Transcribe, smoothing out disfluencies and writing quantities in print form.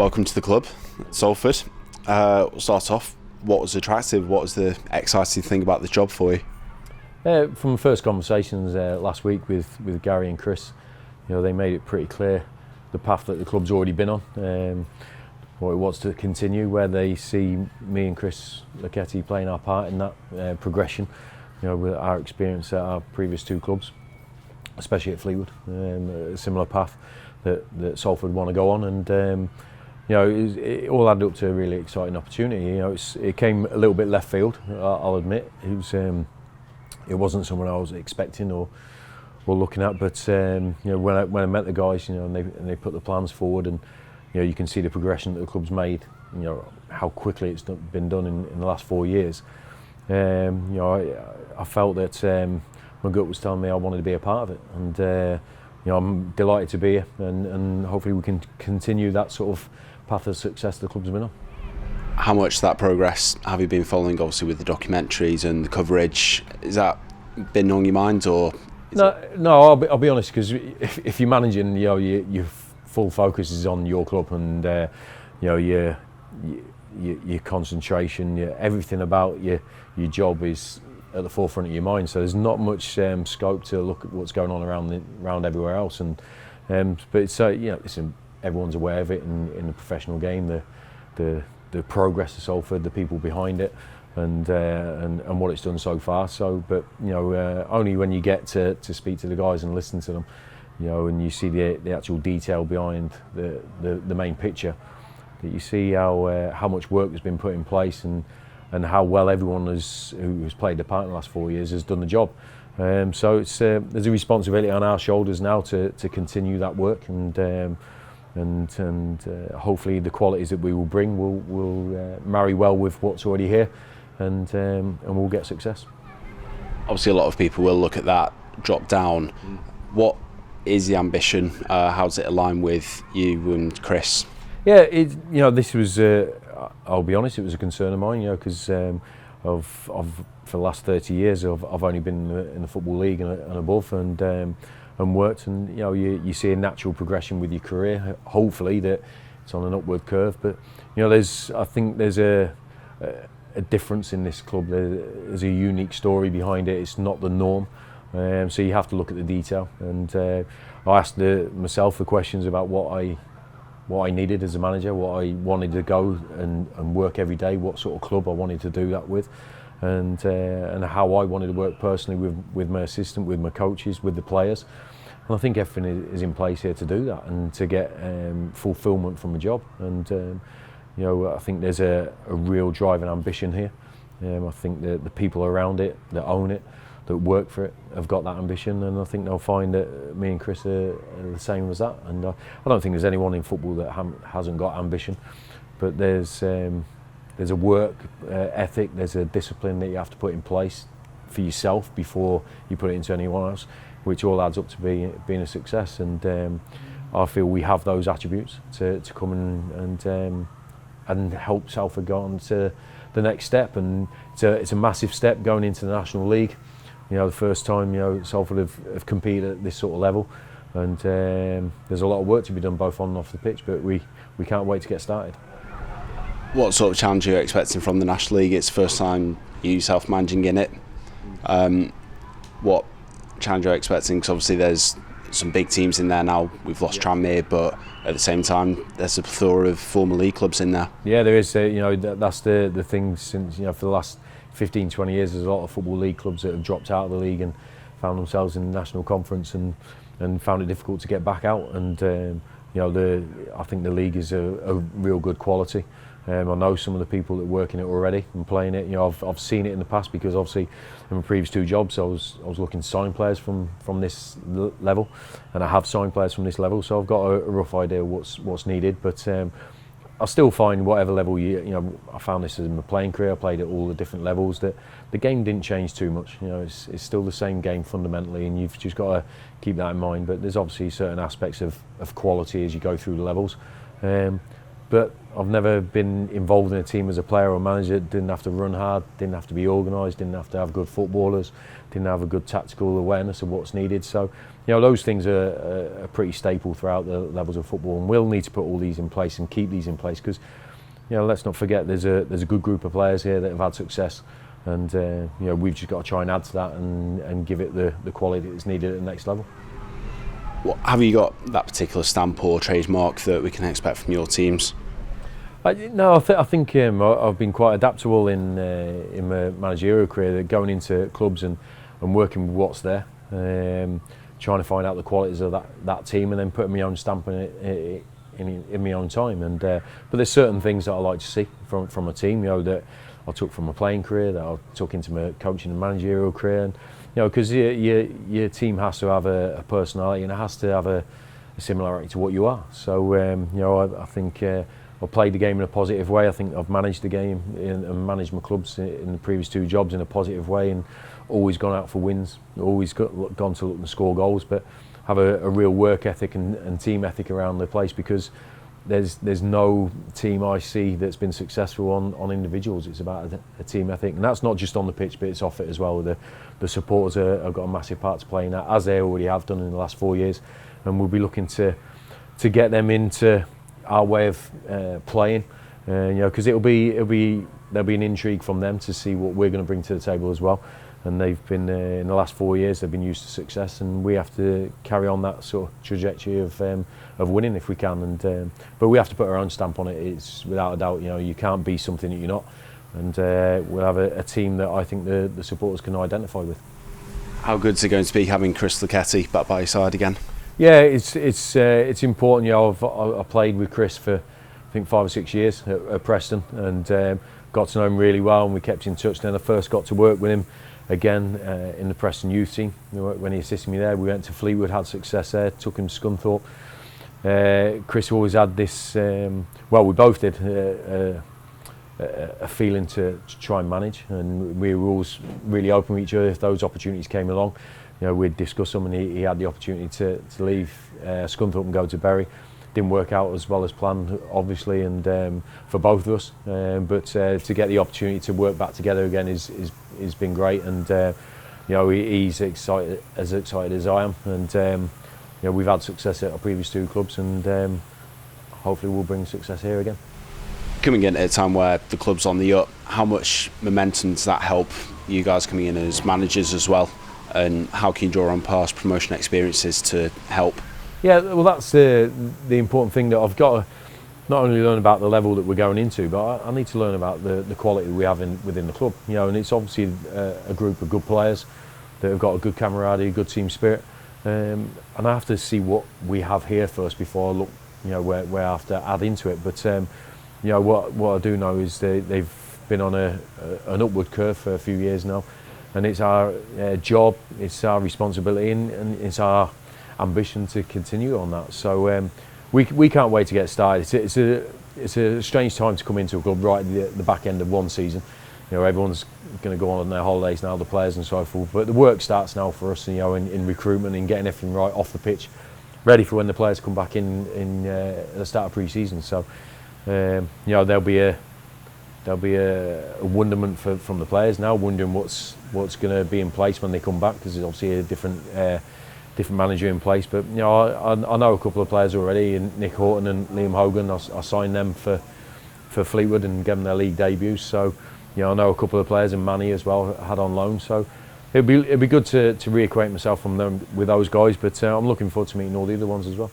Welcome to the club, Salford. We'll start off. What was attractive? What was the exciting thing about the job for you? From the first conversations last week with Gary and Chris, they made it pretty clear the path that the club's already been on, what it wants to continue, where they see me and Chris Lucchetti playing our part in that progression, with our experience at our previous two clubs, especially at Fleetwood, a similar path that Salford want to go on, and it all added up to a really exciting opportunity. It came a little bit left field, I'll admit. It wasn't someone I was expecting or looking at, but when I met the guys, and they put the plans forward, and you can see the progression that the club's made, how quickly it's been done in the last 4 years. I felt that my gut was telling me I wanted to be a part of it, and I'm delighted to be here, and hopefully we can continue that sort of path of success the club's been on. How much that progress have you been following, obviously, with the documentaries and the coverage? Has that been on your mind, or? No, I'll be honest, because if you're managing, your full focus is on your club, and your concentration, everything about your job is at the forefront of your mind. So there's not much scope to look at what's going on around everywhere else. And but it's listen, everyone's aware of it in the professional game, the progress of Salford, the people behind it, and what it's done so far. So, but only when you get to speak to the guys and listen to them, and you see the actual detail behind the main picture, that you see how much work has been put in place, and how well everyone who's played their part in the last 4 years has done the job. So there's a responsibility on our shoulders now to continue that work, and hopefully the qualities that we will bring will marry well with what's already here, and we'll get success. Obviously, a lot of people will look at that drop down. What is the ambition? How does it align with you and Chris? Yeah, this was. I'll be honest, it was a concern of mine, because for the last 30 years I've only been in the Football League and above, and worked, and you see a natural progression with your career. Hopefully that it's on an upward curve, but I think there's a difference in this club. There's a unique story behind it. It's not the norm, so you have to look at the detail. And I asked myself the questions about what I needed as a manager, what I wanted to go and work every day, what sort of club I wanted to do that with, and how I wanted to work personally with my assistant, with my coaches, with the players. And I think everything is in place here to do that, and to get fulfilment from the job. And I think there's a real drive and ambition here. I think that the people around it, that own it, that work for it, have got that ambition, and I think they'll find that me and Chris are the same as that. And I don't think there's anyone in football that hasn't got ambition, but there's a work ethic, there's a discipline that you have to put in place for yourself before you put it into anyone else, which all adds up to being a success. And I feel we have those attributes to come and help Salford go on to the next step. And it's a massive step going into the National League. The first time Salford have competed at this sort of level, and there's a lot of work to be done both on and off the pitch, but we can't wait to get started. What sort of challenge are you expecting from the National League? It's the first time you yourself managing in it. What challenge are you expecting? Because obviously there's some big teams in there now. We've lost Tranmere, but at the same time there's a plethora of former league clubs in there. Yeah, there is. That's the thing. Since for the last 15-20 years, there's a lot of Football League clubs that have dropped out of the league and found themselves in the National Conference and found it difficult to get back out. And I think the league is a real good quality. I know some of the people that work in it already and playing it. I've seen it in the past, because obviously in my previous two jobs I was looking to sign players from this level, and I have signed players from this level, so I've got a rough idea of what's needed. But I'll still find whatever level I found this in my playing career. I played at all the different levels. That the game didn't change too much. It's still the same game fundamentally, and you've just got to keep that in mind. But there's obviously certain aspects of quality as you go through the levels. But I've never been involved in a team as a player or manager. Didn't have to run hard, didn't have to be organised, didn't have to have good footballers, didn't have a good tactical awareness of what's needed. So, you know, those things are pretty staple throughout the levels of football, and we'll need to put all these in place and keep these in place because, you know, let's not forget there's a good group of players here that have had success, and you know, we've just got to try and add to that and give it the quality that's needed at the next level. Have you got that particular stamp or trademark that we can expect from your teams? No, I think I've been quite adaptable in my managerial career, that going into clubs and working with what's there, trying to find out the qualities of that team and then putting my own stamp on it in my own time. And but there's certain things that I like to see from a team, you know, that I took from my playing career, that I took into my coaching and managerial career, and you know, because your team has to have a personality and it has to have a similarity to what you are. So you know, I think I've played the game in a positive way. I think I've managed the game and managed my clubs in the previous 2 jobs in a positive way, and always gone out for wins, always gone to look and score goals, but have a real work ethic and team ethic around the place, because there's no team I see that's been successful on individuals. It's about a team ethic, and that's not just on the pitch, but it's off it as well. The supporters have got a massive part to play in that, as they already have done in the last 4 years, and we'll be looking to get them into our way of playing, you know, because there'll be an intrigue from them to see what we're going to bring to the table as well. And they've been in the last 4 years, they've been used to success, and we have to carry on that sort of trajectory of winning if we can. And but we have to put our own stamp on it. It's without a doubt, you know, you can't be something that you're not. And we'll have a team that I think the supporters can identify with. How good's it going to be having Chris Lucchetti back by your side again? Yeah, it's important. You know, I played with Chris for I think 5 or 6 years at Preston, and got to know him really well, and we kept in touch. Then I first got to work with him again in the Preston youth team. When he assisted me there, we went to Fleetwood, had success there, took him to Scunthorpe. Chris always had this, well, we both did, a feeling to try and manage, and we were always really open with each other. If those opportunities came along, you know, we'd discuss them, and he had the opportunity to leave Scunthorpe and go to Bury. Didn't work out as well as planned, obviously, and for both of us. But to get the opportunity to work back together again is been great, and you know, he's as excited as I am, and you know, we've had success at our previous 2 clubs, and hopefully we'll bring success here again. Coming in at a time where the club's on the up, how much momentum does that help you guys coming in as managers as well, and how can you draw on past promotion experiences to help? Yeah, well, that's the important thing, that I've got to not only learn about the level that we're going into, but I need to learn about the quality we have within the club. You know, and it's obviously a group of good players that have got a good camaraderie, a good team spirit, and I have to see what we have here first before I look, you know, where I have to add into it. But you know, what I do know is they've been on an upward curve for a few years now, and it's our job, it's our responsibility, and it's our ambition to continue on that. So we can't wait to get started. It's a strange time to come into a club right at the back end of one season. You know, everyone's going to go on their holidays now, the players and so forth. But the work starts now for us, you know, in recruitment and getting everything right off the pitch, ready for when the players come back in at the start of pre-season. So you know, there'll be a wonderment from the players now, wondering what's going to be in place when they come back, because there's obviously a different manager in place. But you know, I know a couple of players already, Nick Horton and Liam Hogan. I signed them for Fleetwood and gave them their league debuts. So you know, I know a couple of players, and Manny as well had on loan. So it'd be good to reacquaint myself with those guys. But I'm looking forward to meeting all the other ones as well.